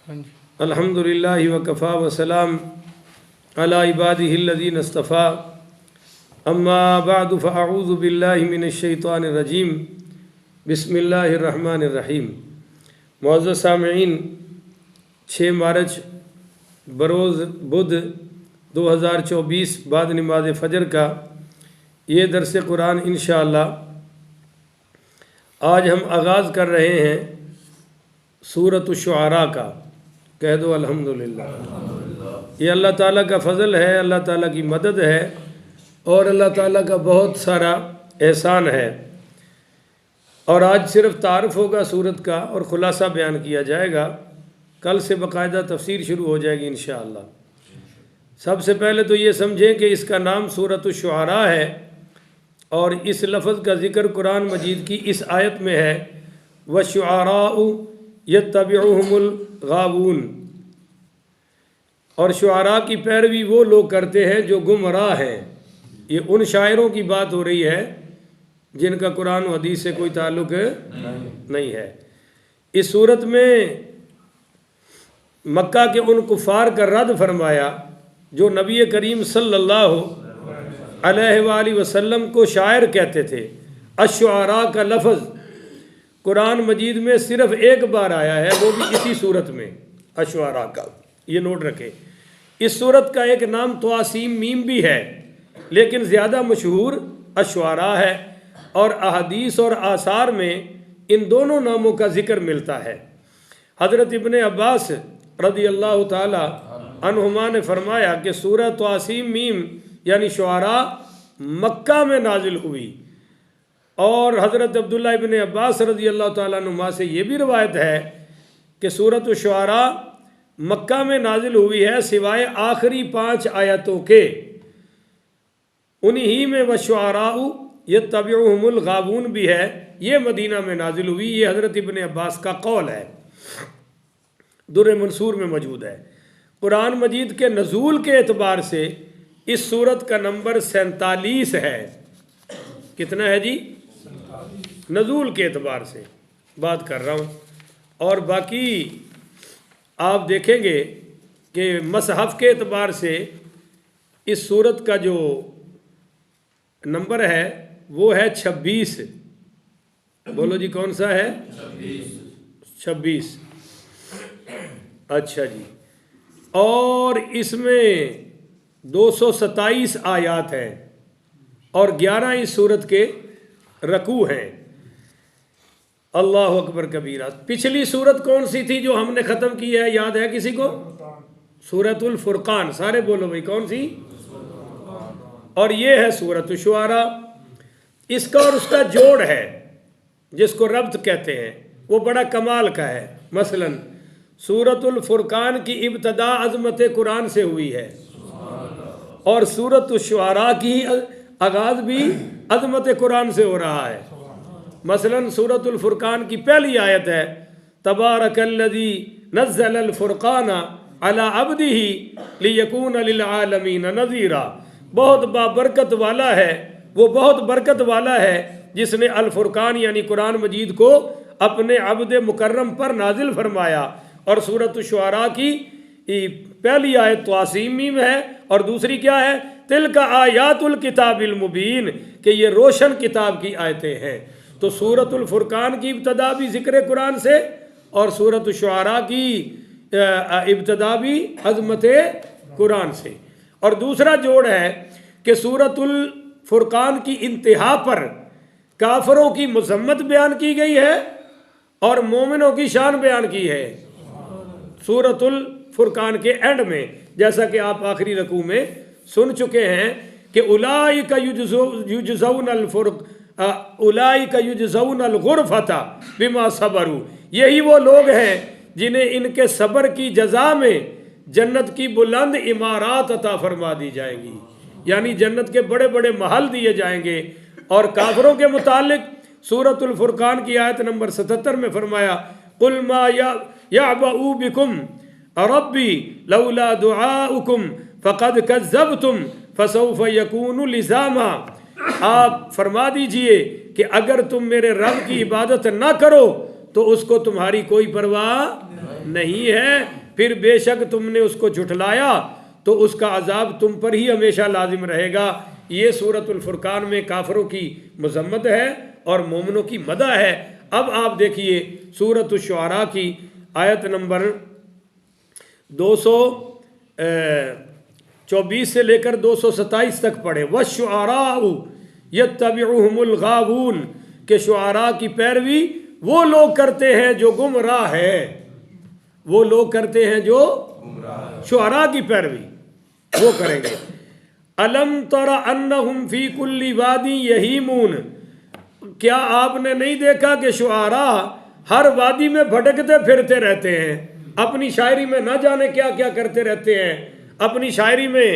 الحمدللہ وکفا وسلام علی عبادہ الذین اصطفیٰ اما بعد فاعوذ باللہ من الشیطان الرجیم بسم اللہ الرحمن الرحیم۔ معزز سامعین، 6 مارچ بروز بدھ 2024 بعد نماز فجر کا یہ درس قرآن انشاءاللہ آج ہم آغاز کر رہے ہیں سورۃ الشعراء کا۔ کہہ دو الحمدللہ۔ یہ اللہ تعالیٰ کا فضل ہے، اللہ تعالیٰ کی مدد ہے اور اللہ تعالیٰ کا بہت سارا احسان ہے۔ اور آج صرف تعارف ہوگا سورت کا اور خلاصہ بیان کیا جائے گا، کل سے باقاعدہ تفسیر شروع ہو جائے گی انشاءاللہ۔ سب سے پہلے تو یہ سمجھیں کہ اس کا نام سورۃ الشعراء ہے اور اس لفظ کا ذکر قرآن مجید کی اس آیت میں ہے، وَالشُّعَرَاءُ يَتَّبِعُهُمُ الْغَاوُونَ، اور شعراء کی پیروی وہ لوگ کرتے ہیں جو گمراہ ہیں۔ یہ ان شاعروں کی بات ہو رہی ہے جن کا قرآن و حدیث سے کوئی تعلق نہیں ہے۔ اس صورت میں مکہ کے ان کفار کا رد فرمایا جو نبی کریم صلی اللہ علیہ وآلہ وسلم کو شاعر کہتے تھے۔ الشعراء کا لفظ قرآن مجید میں صرف ایک بار آیا ہے، وہ بھی اسی صورت میں، الشعراء کا، یہ نوٹ رکھیں۔ اس صورت کا ایک نام طاسیم میم بھی ہے لیکن زیادہ مشہور الشعراء ہے، اور احادیث اور آثار میں ان دونوں ناموں کا ذکر ملتا ہے۔ حضرت ابن عباس رضی اللہ تعالی عنہما نے فرمایا کہ سورہ طاسیم میم یعنی شعراء مکہ میں نازل ہوئی، اور حضرت عبداللہ ابن عباس رضی اللہ تعالیٰ عنہما سے یہ بھی روایت ہے کہ سورۃ الشعراء مکہ میں نازل ہوئی ہے سوائے آخری 5 آیتوں کے، انہی میں وَالشُّعَرَاءُ يَتَّبِعُهُمُ الْغَاوُونَ بھی ہے، یہ مدینہ میں نازل ہوئی۔ یہ حضرت ابن عباس کا قول ہے، در منصور میں موجود ہے۔ قرآن مجید کے نزول کے اعتبار سے اس سورت کا نمبر 47 ہے۔ کتنا ہے جی؟ نزول کے اعتبار سے بات کر رہا ہوں، اور باقی آپ دیکھیں گے کہ مصحف کے اعتبار سے اس سورت کا جو نمبر ہے وہ ہے 26۔ بولو جی کون سا ہے؟ 26۔ اچھا جی، اور اس میں 227 آیات ہیں اور 11 اس سورت کے رکوع ہیں۔ اللہ اکبر کبیرہ۔ پچھلی سورت کون سی تھی جو ہم نے ختم کی ہے، یاد ہے کسی کو؟ سورۃ الفرقان۔ سارے بولو بھائی کون سی؟ اور یہ ہے سورۃ الشعراء۔ اس کا اور اس کا جوڑ ہے جس کو ربط کہتے ہیں، وہ بڑا کمال کا ہے۔ مثلا سورۃ الفرقان کی ابتدا عظمت قرآن سے ہوئی ہے، اور سورۃ الشعراء کی آغاز بھی عظمت قرآن سے ہو رہا ہے۔ مثلا سورۃ الفرقان کی پہلی آیت ہے، تبارک الذی نزل الفرقان علی عبدہ لیکون للعالمین نذیرا۔ بہت بابرکت والا ہے، وہ بہت برکت والا ہے جس نے الفرقان یعنی قرآن مجید کو اپنے عبد مکرم پر نازل فرمایا۔ اور سورۃ الشعراء کی پہلی آیت طاسیم میم ہے اور دوسری کیا ہے؟ تلک آیات الکتاب المبین، کہ یہ روشن کتاب کی آیتیں ہیں۔ تو سورۃ الفرقان کی ابتدا بھی ذکر قرآن سے اور سورۃ الشعراء کی ابتدا بھی عظمت قرآن سے۔ اور دوسرا جوڑ ہے کہ سورۃ الفرقان کی انتہا پر کافروں کی مذمت بیان کی گئی ہے اور مومنوں کی شان بیان کی ہے سورۃ الفرقان کے اینڈ میں، جیسا کہ آپ آخری رکوع میں سن چکے ہیں کہ اولئک یجزون الغرفۃ بما صبروا، یہی وہ لوگ ہیں جنہیں ان کے صبر کی جزا میں جنت کی بلند عمارات عطا فرما دی جائیں گی، یعنی جنت کے بڑے بڑے محل دیے جائیں گے۔ اور کافروں کے متعلق سورۃ الفرقان کی آیت نمبر 77 میں فرمایا، قل ما یعبأ بکم ربی لولا دعاؤکم فقد کذبتم فسوف یکون لزاما۔ آپ فرما دیجئے کہ اگر تم میرے رب کی عبادت نہ کرو تو اس کو تمہاری کوئی پرواہ نہیں ہے، پھر بے شک تم نے اس کو جھٹلایا تو اس کا عذاب تم پر ہی ہمیشہ لازم رہے گا۔ یہ سورۃ الفرقان میں کافروں کی مذمت ہے اور مومنوں کی مدح ہے۔ اب آپ دیکھیے سورۃ الشعراء کی آیت نمبر 224 سے لے کر 227 تک پڑھے۔ وَالشُّعَرَاءُ يَتَّبِعُهُمُ الْغَاوُونَ، کہ شعراء کی پیروی وہ لوگ کرتے ہیں جو گمراہ ہے، وہ لوگ کرتے ہیں جو شعراء کی پیروی وہ کریں گے۔ أَلَمْ تَرَ أَنَّهُمْ فِي كُلِّ وَادٍ يَهِيمُونَ، کیا آپ نے نہیں دیکھا کہ شعراء ہر وادی میں بھٹکتے پھرتے رہتے ہیں، اپنی شاعری میں نہ جانے کیا کیا کرتے رہتے ہیں، اپنی شاعری میں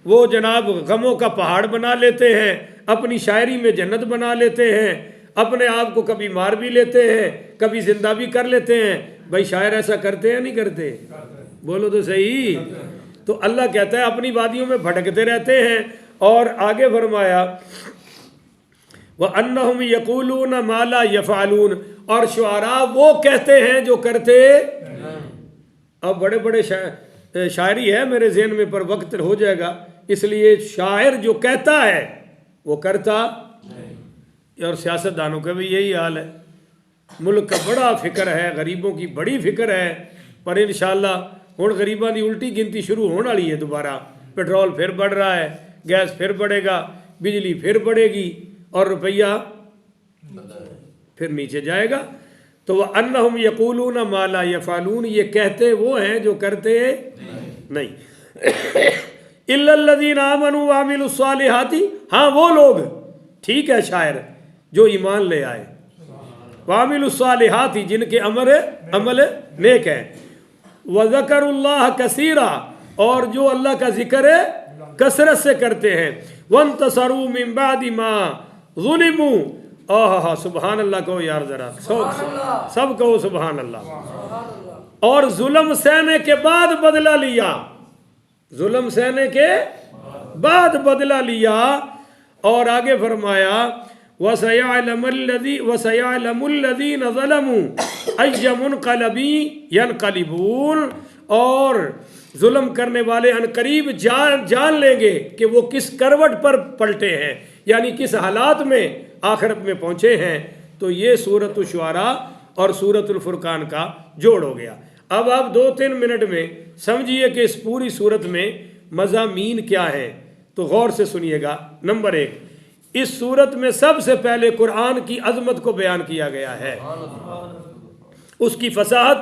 وہ جناب غموں کا پہاڑ بنا لیتے ہیں، اپنی شاعری میں جنت بنا لیتے ہیں، اپنے آپ کو کبھی مار بھی لیتے ہیں، کبھی زندہ بھی کر لیتے ہیں۔ بھائی شاعر ایسا کرتے ہیں نہیں کرتے؟ بولو تو صحیح۔ تو اللہ کہتا ہے اپنی وادیوں میں بھٹکتے رہتے ہیں، اور آگے فرمایا وَأَنَّهُمْ يَقُولُونَ مَا لَا يَفْعَلُونَ، اور شعراء وہ کہتے ہیں جو کرتے۔ اب بڑے بڑے شاعری ہے میرے ذہن میں، پر وقت ہو جائے گا، اس لیے شاعر جو کہتا ہے وہ کرتا، اور سیاست دانوں کا بھی یہی حال ہے۔ ملک کا بڑا فکر ہے، غریبوں کی بڑی فکر ہے، پر انشاءاللہ ہوں غریباں دی الٹی گنتی شروع ہونے والی ہے دوبارہ۔ پیٹرول پھر بڑھ رہا ہے، گیس پھر بڑھے گا، بجلی پھر بڑھے گی، اور روپیہ پھر نیچے جائے گا۔ تو وَأَنَّهُمْ يَقُولُونَ مَا لَا يَفْعَلُونَ، یہ کہتے وہ ہیں جو کرتے نہیں۔ إِلَّا الَّذِينَ آمَنُوا وَعَمِلُوا الصَّالِحَاتِ، ہاں وہ لوگ، ٹھیک ہے شاعر، جو ایمان لے آئے، وَعَمِلُوا الصَّالِحَاتِ، جن کے عمل نیک ہے، وَذَكَرُوا اللَّهَ كَثِيرًا، اور جو اللہ کا ذکر ہے کثرت سے کرتے ہیں، وَانْتَصَرُوا مِن بَعْدِ مَا ظُلِمُوا، آہا سبحان اللہ کہو یار، ذرا سب کہو سبحان اللہ۔ اور ظلم سہنے کے بعد بدلہ لیا، ظلم سہنے کے بعد بدلہ لیا، اور آگے فرمایا وَسَيَعْلَمُ الَّذِينَ ظَلَمُوا أَيَّ مُنْقَلَبٍ يَنْقَلِبُونَ، اور ظلم کرنے والے ان قریب جان لیں گے کہ وہ کس کروٹ پر پلٹے ہیں، یعنی کس حالات میں آخرت میں پہنچے ہیں۔ تو یہ سورۃ الشعراء اور سورۃ الفرقان کا جوڑ ہو گیا۔ اب آپ 2-3 منٹ میں سمجھیے کہ اس پوری سورت میں مضامین کیا ہے، تو غور سے سنیے گا۔ نمبر 1، اس سورت میں سب سے پہلے قرآن کی عظمت کو بیان کیا گیا ہے، اس کی فصاحت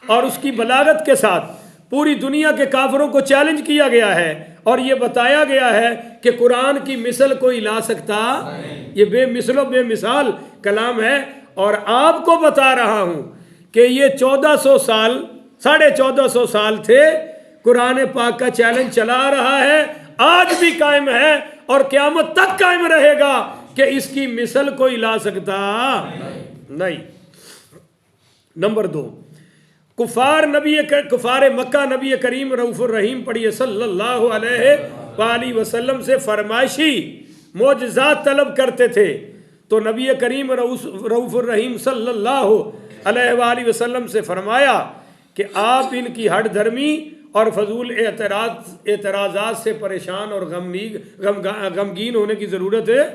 اور اس کی بلاغت کے ساتھ پوری دنیا کے کافروں کو چیلنج کیا گیا ہے، اور یہ بتایا گیا ہے کہ قرآن کی مثل کوئی لا سکتا، یہ بے مثل و بے مثال کلام ہے۔ اور آپ کو بتا رہا ہوں کہ یہ 1400 سال 1450 سال تھے، قرآن پاک کا چیلنج چلا رہا ہے، آج بھی قائم ہے اور قیامت تک قائم رہے گا کہ اس کی مثل کوئی لا سکتا نہیں۔ نمبر 2، کفار مکہ نبی کریم رؤوف الرحیم پڑھیے صلی اللہ علیہ وآلہ وسلم سے فرمائشی معجزات طلب کرتے تھے، تو نبی کریم رؤوف الرحیم صلی اللہ علیہ وآلہ وسلم سے فرمایا کہ آپ ان کی ہٹ دھرمی اور فضول اعتراضات سے پریشان اور غمگین ہونے کی ضرورت ہے،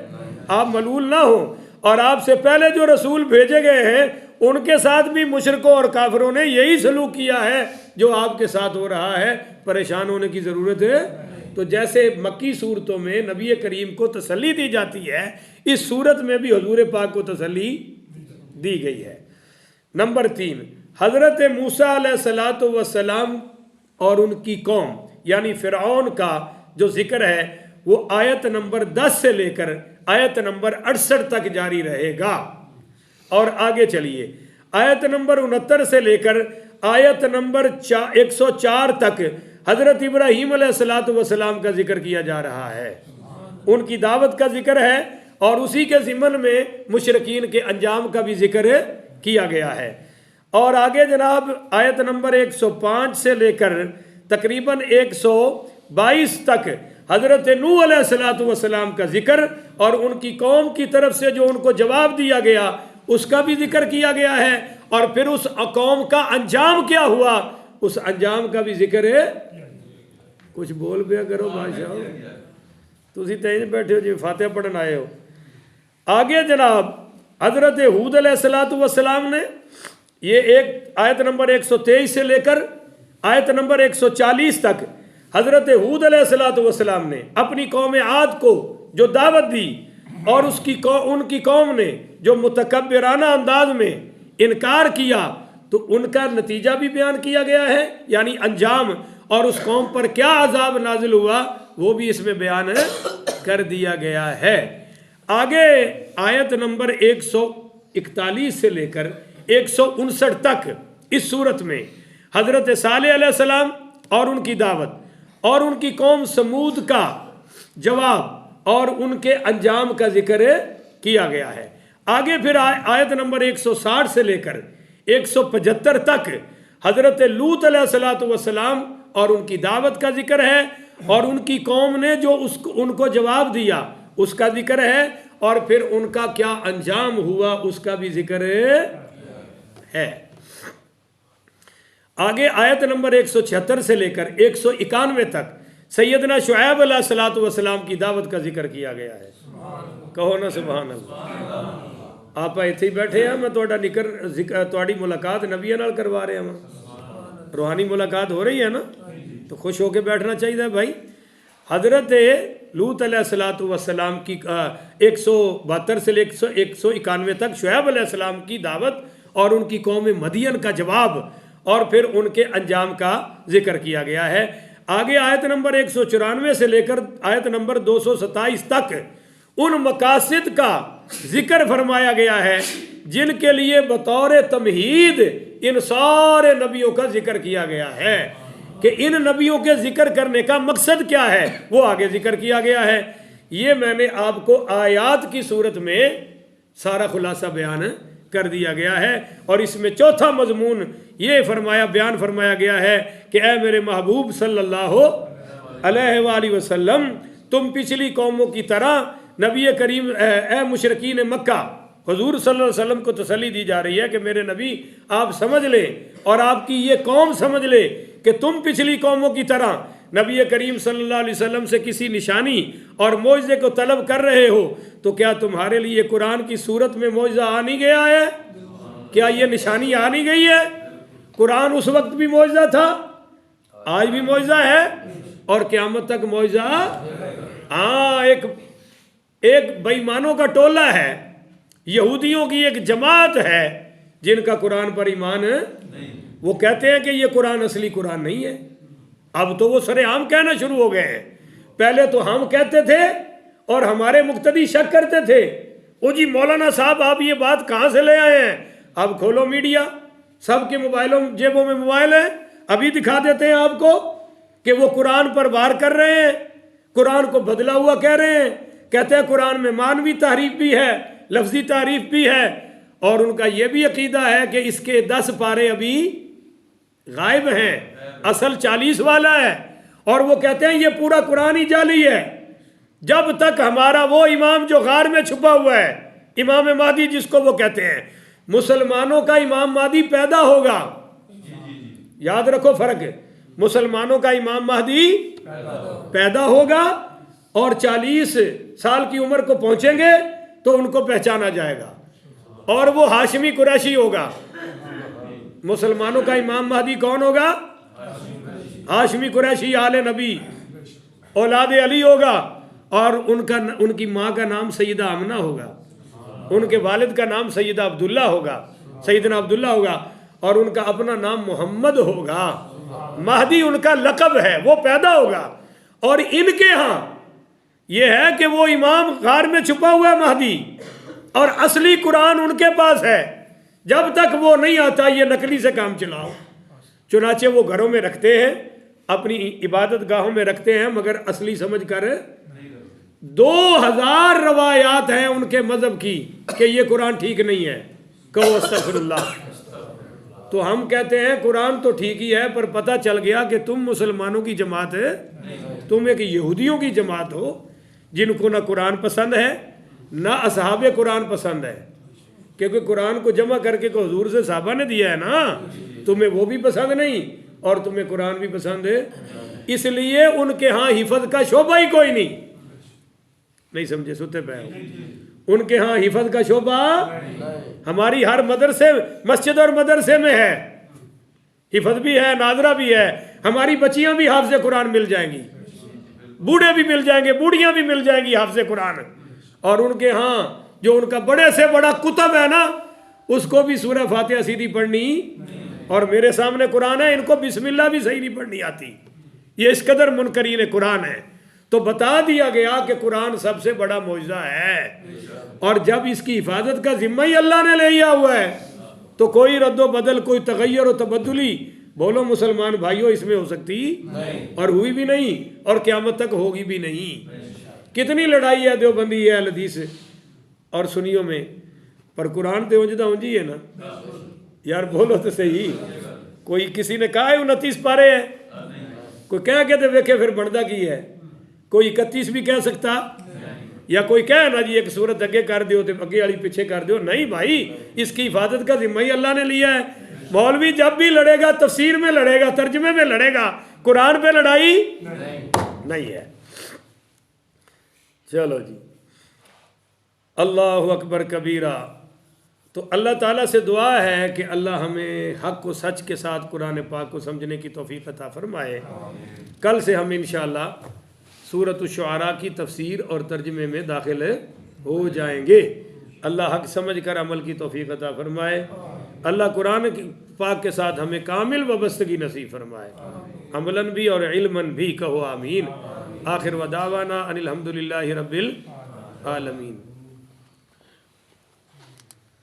آپ ملول نہ ہوں، اور آپ سے پہلے جو رسول بھیجے گئے ہیں ان کے ساتھ بھی مشرکوں اور کافروں نے یہی سلوک کیا ہے جو آپ کے ساتھ ہو رہا ہے، پریشان ہونے کی ضرورت ہے۔ تو جیسے مکی صورتوں میں نبی کریم کو تسلی دی جاتی ہے، اس صورت میں بھی حضور پاک کو تسلی دی گئی ہے۔ نمبر 3، حضرت موسیٰ علیہ السلام اور ان کی قوم یعنی فرعون کا جو ذکر ہے وہ آیت نمبر 10 سے لے کر آیت نمبر 68 تک جاری رہے گا، اور آگے چلیے آیت نمبر 69 سے لے کر آیت نمبر 104 تک حضرت ابراہیم علیہ السلام کا ذکر کیا جا رہا ہے، ان کی دعوت کا ذکر ہے، اور اسی کے ضمن میں مشرکین کے انجام کا بھی ذکر کیا گیا ہے۔ اور آگے جناب آیت نمبر 105 سے لے کر تقریباً 122 تک حضرت نوح علیہ السلام کا ذکر اور ان کی قوم کی طرف سے جو ان کو جواب دیا گیا اس کا بھی ذکر کیا گیا ہے، اور پھر اس قوم کا انجام کیا ہوا اس انجام کا بھی ذکر ہے. کچھ بول پیا کرو بادشاہ، تسی تین بیٹھے ہو جی فاتحہ پڑھن آئے ہو. آگے جناب حضرت ہود علیہ السلام نے یہ ایک آیت نمبر 123 سے لے کر آیت نمبر 140 تک حضرت ہود علیہ السلام نے اپنی قوم عاد کو جو دعوت دی اور ان کی قوم نے جو متکبرانہ انداز میں انکار کیا تو ان کا نتیجہ بھی بیان کیا گیا ہے، یعنی انجام، اور اس قوم پر کیا عذاب نازل ہوا وہ بھی اس میں بیان کر دیا گیا ہے. آگے آیت نمبر 141 سے لے کر 159 تک اس صورت میں حضرت صالح علیہ السلام اور ان کی دعوت اور ان کی قوم سمود کا جواب اور ان کے انجام کا ذکر کیا گیا ہے. آگے پھر آیت نمبر 160 سے لے کر 175 تک حضرت لوط علیہ السلام اور ان کی دعوت کا ذکر ہے اور ان کی قوم نے جو ان کو جواب دیا اس کا ذکر ہے اور پھر ان کا کیا انجام ہوا اس کا بھی ذکر ہے. آگے آیت نمبر 176 سے لے کر 191 تک سیدنا شعیب علیہ السلام کی دعوت کا ذکر کیا گیا ہے. کہو نا سبحان اللہ. آپ ایتھے ہی بیٹھے ہیں، میں تواڈی ملاقات نبی نال کروا رہے ہیں، روحانی ملاقات ہو رہی ہے نا، تو خوش ہو کے بیٹھنا چاہیے بھائی. حضرت لوط علیہ السلام کی 172 سے لے 191 تک شعیب علیہ السلام کی دعوت اور ان کی قوم مدین کا جواب اور پھر ان کے انجام کا ذکر کیا گیا ہے. آگے آیت نمبر 194 سے لے کر آیت نمبر 227 تک ان مقاصد کا ذکر فرمایا گیا ہے جن کے لیے بطور تمہید ان سارے نبیوں کا ذکر کیا گیا ہے کہ ان نبیوں کے ذکر کرنے کا مقصد کیا ہے وہ آگے ذکر کیا گیا ہے. یہ میں نے آپ کو آیات کی صورت میں سارا خلاصہ بیان کر دیا گیا ہے اور اس میں چوتھا مضمون یہ بیان فرمایا گیا ہے کہ اے میرے محبوب صلی اللہ علیہ وآلہ وسلم تم پچھلی قوموں کی طرح نبی کریم اے مشرکین مکہ، حضور صلی اللہ علیہ وسلم کو تسلی دی جا رہی ہے کہ میرے نبی آپ سمجھ لیں اور آپ کی یہ قوم سمجھ لے کہ تم پچھلی قوموں کی طرح نبی کریم صلی اللہ علیہ وسلم سے کسی نشانی اور معجزے کو طلب کر رہے ہو تو کیا تمہارے لیے قرآن کی صورت میں معجزہ آ نہیں گیا ہے؟ کیا یہ نشانی آ نہیں گئی ہے؟ قرآن اس وقت بھی معجزہ تھا، آج بھی معجزہ ہے اور قیامت تک معجزہ. ہاں ایک بے ایمانوں کا ٹولہ ہے، یہودیوں کی ایک جماعت ہے جن کا قرآن پر ایمان وہ کہتے ہیں کہ یہ قرآن اصلی قرآن نہیں ہے. اب تو وہ سر عام کہنا شروع ہو گئے ہیں. پہلے تو ہم کہتے تھے اور ہمارے مقتدی شک کرتے تھے او جی مولانا صاحب آپ یہ بات کہاں سے لے آئے ہیں. اب کھولو میڈیا، سب کے جیبوں میں موبائل ہیں، ابھی دکھا دیتے ہیں آپ کو کہ وہ قرآن پر وار کر رہے ہیں، قرآن کو بدلا ہوا کہہ رہے ہیں، کہتے ہیں قرآن میں معنوی تعریف بھی ہے، لفظی تعریف بھی ہے اور ان کا یہ بھی عقیدہ ہے کہ اس کے 10 پارے ابھی غائب ہیں، اصل 40 والا ہے اور وہ کہتے ہیں یہ پورا قرآن ہی جعلی ہے. جب تک ہمارا وہ امام جو غار میں چھپا ہوا ہے، امام مہدی جس کو وہ کہتے ہیں، مسلمانوں کا امام مہدی پیدا ہوگا، یاد رکھو فرق ہے، مسلمانوں کا امام مہدی پیدا ہوگا اور 40 سال کی عمر کو پہنچیں گے تو ان کو پہچانا جائے گا اور وہ ہاشمی قریشی ہوگا. مسلمانوں کا امام مہدی کون ہوگا؟ ہاشمی قریشی آل نبی اولاد علی ہوگا اور ان کی ماں کا نام سیدہ آمنہ ہوگا، ان کے والد کا نام سیدہ عبداللہ ہوگا، سیدنا عبداللہ ہوگا اور ان کا اپنا نام محمد ہوگا. مہدی ان کا لقب ہے، وہ پیدا ہوگا اور ان کے ہاں یہ ہے کہ وہ امام غار میں چھپا ہوا ہے مہدی اور اصلی قرآن ان کے پاس ہے. جب تک وہ نہیں آتا یہ نقلی سے کام چلاؤ. چنانچہ وہ گھروں میں رکھتے ہیں، اپنی عبادت گاہوں میں رکھتے ہیں مگر اصلی سمجھ کر 2000 روایات ہیں ان کے مذہب کی کہ یہ قرآن ٹھیک نہیں ہے. کہو استغفر اللہ. تو ہم کہتے ہیں قرآن تو ٹھیک ہی ہے پر پتہ چل گیا کہ تم مسلمانوں کی جماعت ہے، تم ایک یہودیوں کی جماعت ہو جن کو نہ قرآن پسند ہے نہ اصحاب قرآن پسند ہے. کیونکہ قرآن کو جمع کر کے کو حضور سے صحابہ نے دیا ہے نا، تمہیں وہ بھی پسند نہیں اور تمہیں قرآن بھی پسند ہے، اس لیے ان کے ہاں حفظ کا شعبہ ہی کوئی نہیں سمجھے، سوتے پہ ان کے ہاں حفظ کا شعبہ ہماری ہر مدرسے مسجد اور مدرسے میں ہے، حفظ بھی ہے، ناظرہ بھی ہے، ہماری بچیاں بھی حافظ قرآن مل جائیں گی، بوڑھے بھی مل جائیں گے، بوڑھیاں بھی مل جائیں گی حافظ قرآن، اور ان کے ہاں جو ان کا بڑے سے بڑا کتب ہے نا، اس کو بھی سورہ فاتحہ سیدھی پڑھنی، اور میرے سامنے قرآن ہے، ان کو بسم اللہ بھی صحیح نہیں پڑھنی آتی، یہ اس قدر منکرین قرآن ہے۔ تو بتا دیا گیا کہ قرآن سب سے بڑا معجزہ ہے، اور جب اس کی حفاظت کا ذمہ ہی اللہ نے لیا ہوا ہے تو کوئی رد و بدل، کوئی تغیر و تبدلی بولو مسلمان بھائیوں اس میں ہو سکتی اور ہوئی بھی نہیں، اور قیامت تک ہوگی بھی نہیں۔ کتنی لڑائی ہے دیوبندی ہے اہل حدیث اور سنیوں میں، پر قرآن تو اونجدہ اونجی ہے نا یار، بولو تو صحیح۔ کوئی کسی نے کہا ہے 29 پارے ہیں، کوئی کہہ کے تو ویکھے پھر بنتا کی ہے، کوئی 31 بھی کہہ سکتا، یا کوئی کہے نا جی ایک سورت اگے کر دیو تو اگے والی پیچھے کر دیو، نہیں بھائی، اس کی حفاظت کا ذمہ ہی اللہ نے لیا ہے۔ مولوی جب بھی لڑے گا تفسیر میں لڑے گا، ترجمے میں لڑے گا، قرآن پہ لڑائی نہیں ہے۔ چلو جی، اللہ اکبر کبیرہ۔ تو اللہ تعالیٰ سے دعا ہے کہ اللہ ہمیں حق و سچ کے ساتھ قرآن پاک کو سمجھنے کی توفیق عطا فرمائے۔ کل سے ہم انشاءاللہ سورۃ الشعراء کی تفسیر اور ترجمے میں داخل ہو جائیں گے۔ اللہ حق سمجھ کر عمل کی توفیق عطا فرمائے۔ اللہ قرآن پاک کے ساتھ ہمیں کامل وابستگی نصیب فرمائے، عملاً بھی اور علماً بھی، کہو آمین۔ آخر ودعوانا ان الحمدللہ رب العالمین۔